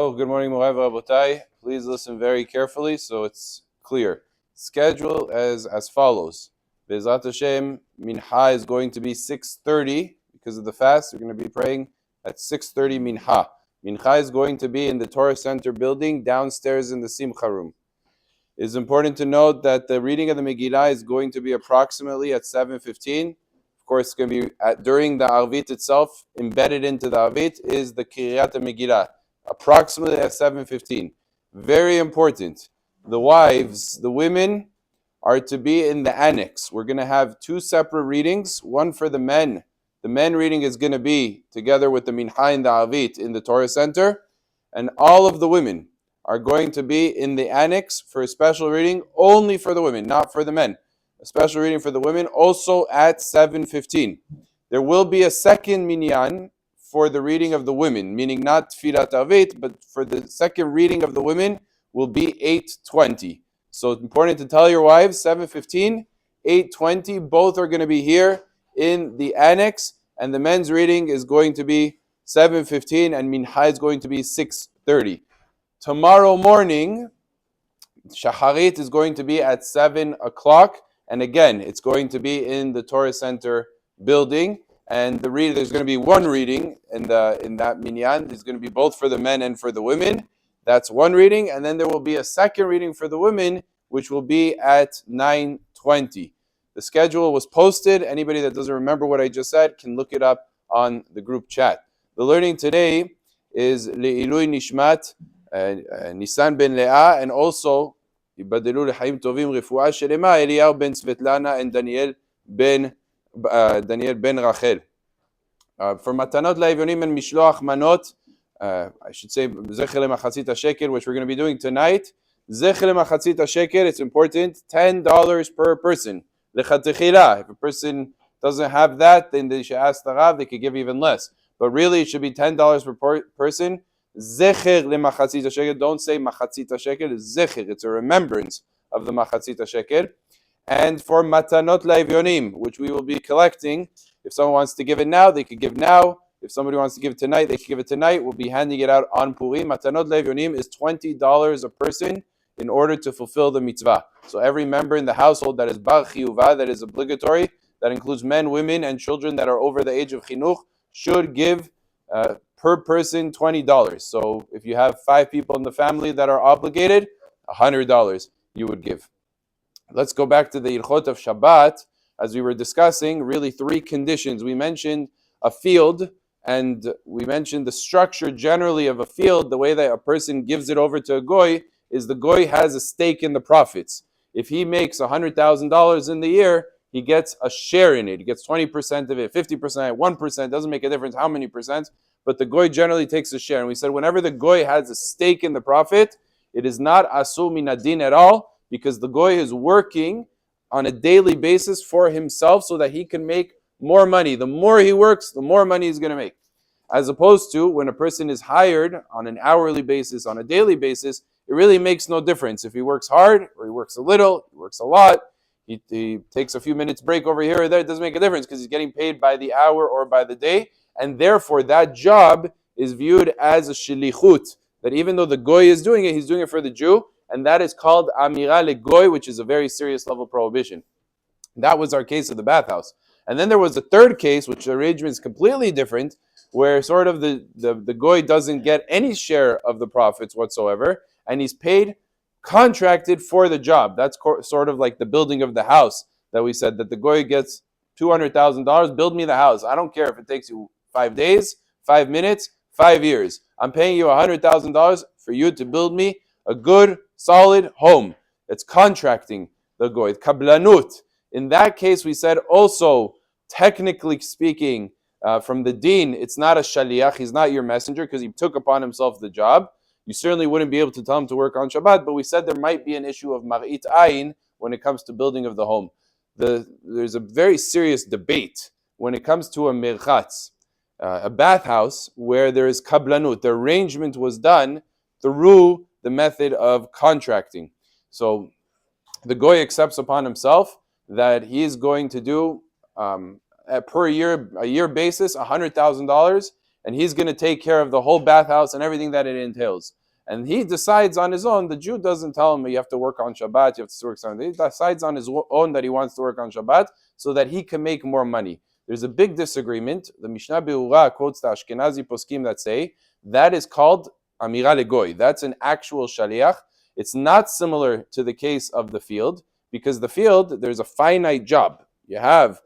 Oh, good morning, Moray Rabotai. Please listen very carefully so it's clear. Schedule as follows. Be'ezrat Hashem, Mincha is going to be 6:30 because of the fast. We're going to be praying at 6:30 Mincha. Mincha is going to be in the Torah Center building downstairs in the Simcha room. It is important to note that the reading of the Megillah is going to be approximately at 7:15. Of course, it's going to be during the Arvit itself. Embedded into the Arvit is the Kiryat Megillah, approximately at 7:15. Very important. The wives, the women, are to be in the annex. We're going to have two separate readings, one for the men. The men reading is going to be together with the Mincha and the Arvit in the Torah Center, and all of the women are going to be in the annex for a special reading only for the women, not for the men. A special reading for the women also at 7:15. There will be a second minyan for the reading of the women, meaning not Tfilat Avit, but for the second reading of the women will be 8:20. So it's important to tell your wives, 7:15, 8:20, both are going to be here in the annex, and the men's reading is going to be 7:15, and Mincha is going to be 6:30. Tomorrow morning, Shacharit is going to be at 7 o'clock, and again, it's going to be in the Torah Center building. And there's going to be one reading in that minyan. There's going to be both for the men and for the women. That's one reading, and then there will be a second reading for the women, which will be at 9:20. The schedule was posted. Anybody that doesn't remember what I just said can look it up on the group chat. The learning today is Le'ilui Nishmat Nisan ben Leah, and also Yibadelu L'chaim Tovim Refuah Shelema Eliyahu ben Svetlana and Daniel ben Rachel. For Matanot La'Evyonim and Mishloach Manot, I should say Zecher Lemachatzit HaShekel, which we're going to be doing tonight. Zecher Lemachatzit HaShekel, it's important, $10 per person. Lechatechila, if a person doesn't have that, then they should ask the Rav, they could give even less. But really, it should be $10 per person. Zecher Lemachatzit HaShekel, don't say Machatzit HaShekel, Zecher, it's a remembrance of the Machatzit HaShekel. And for Matanot La'Evyonim, which we will be collecting, if someone wants to give it now, they could give now. If somebody wants to give it tonight, they can give it tonight. We'll be handing it out on Purim. Matanot La'Evyonim is $20 a person in order to fulfill the mitzvah. So every member in the household that is bar chiyuva, that is obligatory, that includes men, women, and children that are over the age of chinuch, should give per person $20. So if you have 5 people in the family that are obligated, $100 you would give. Let's go back to the Ilchot of Shabbat. As we were discussing, really 3 conditions. We mentioned a field, and we mentioned the structure generally of a field. The way that a person gives it over to a goy is the goy has a stake in the profits. If he makes $100,000 in the year, he gets a share in it. He gets 20% of it, 50%, 1%. Doesn't make a difference how many percent, but the goy generally takes a share. And we said whenever the goy has a stake in the profit, it is not asur min adin at all, because the goy is working on a daily basis for himself so that he can make more money. The more he works, the more money he's going to make. As opposed to when a person is hired on an hourly basis, on a daily basis, it really makes no difference. If he works hard or he works a little, he works a lot, he takes a few minutes break over here or there, it doesn't make a difference because he's getting paid by the hour or by the day. And therefore, that job is viewed as a shilichut, that even though the goy is doing it, he's doing it for the Jew. And that is called amira legoy, which is a very serious level prohibition. That was our case of the bathhouse. And then there was a third case, which the arrangement is completely different, where sort of the goy doesn't get any share of the profits whatsoever, and he's paid contracted for the job. That's sort of like the building of the house that we said, that the goy gets $200,000, build me the house. I don't care if it takes you 5 days, 5 minutes, 5 years. I'm paying you $100,000 for you to build me a good, solid home. It's contracting the goy, kablanut. In that case, we said also, technically speaking, from the deen, it's not a shaliach, he's not your messenger because he took upon himself the job. You certainly wouldn't be able to tell him to work on Shabbat, but we said there might be an issue of mar'it ayin when it comes to building of the home. There's a very serious debate when it comes to a mirchatz, a bathhouse, where there is kablanut. The arrangement was done through the method of contracting. So the goy accepts upon himself that he is going to do a year basis $100,000, and he's going to take care of the whole bathhouse and everything that it entails. And he decides on his own. The Jew doesn't tell him you have to work on Shabbat, you have to work Sunday. He decides on his own that he wants to work on Shabbat so that he can make more money. There's a big disagreement. The Mishnah Be'ura quotes the Ashkenazi poskim that say that is called Amira Legoy. That's an actual shaliach. It's not similar to the case of the field, because the field, there's a finite job. You have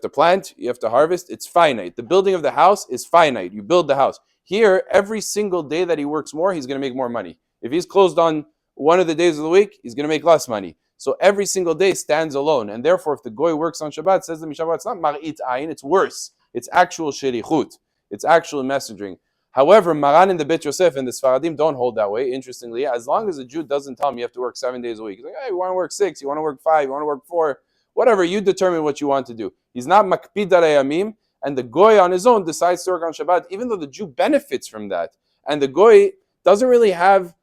to plant, you have to harvest, it's finite. The building of the house is finite. You build the house. Here, every single day that he works more, he's going to make more money. If he's closed on one of the days of the week, he's going to make less money. So every single day stands alone. And therefore, if the goy works on Shabbat, says the Mishnah, it's not mar'it ayin, it's worse. It's actual sherichut. It's actual messaging. However, Maran and the Bet Yosef and the Sfaradim don't hold that way, interestingly. As long as a Jew doesn't tell him you have to work 7 days a week. He's like, hey, you want to work 6, you want to work 5, you want to work 4, whatever, you determine what you want to do. He's not makpid alayamim, and the goy on his own decides to work on Shabbat, even though the Jew benefits from that. And the goy doesn't really have,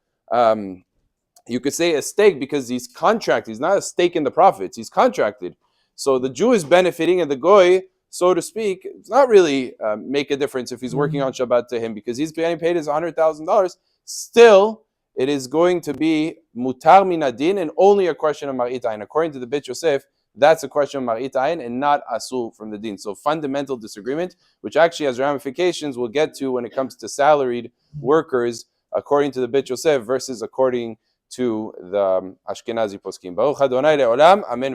you could say, a stake, because he's contracted. He's not a stake in the profits. He's contracted. So the Jew is benefiting, and the goy, so to speak, it's not really make a difference if he's working on Shabbat to him, because he's getting paid his $100,000. Still, it is going to be mutar min adin and only a question of mar'it ayin. According to the Bet Yosef, that's a question of mar'it ayin and not asul from the din. So fundamental disagreement, which actually has ramifications we'll get to when it comes to salaried workers, according to the Bet Yosef versus according to the Ashkenazi poskim. Baruch Adonai le'olam. Amen.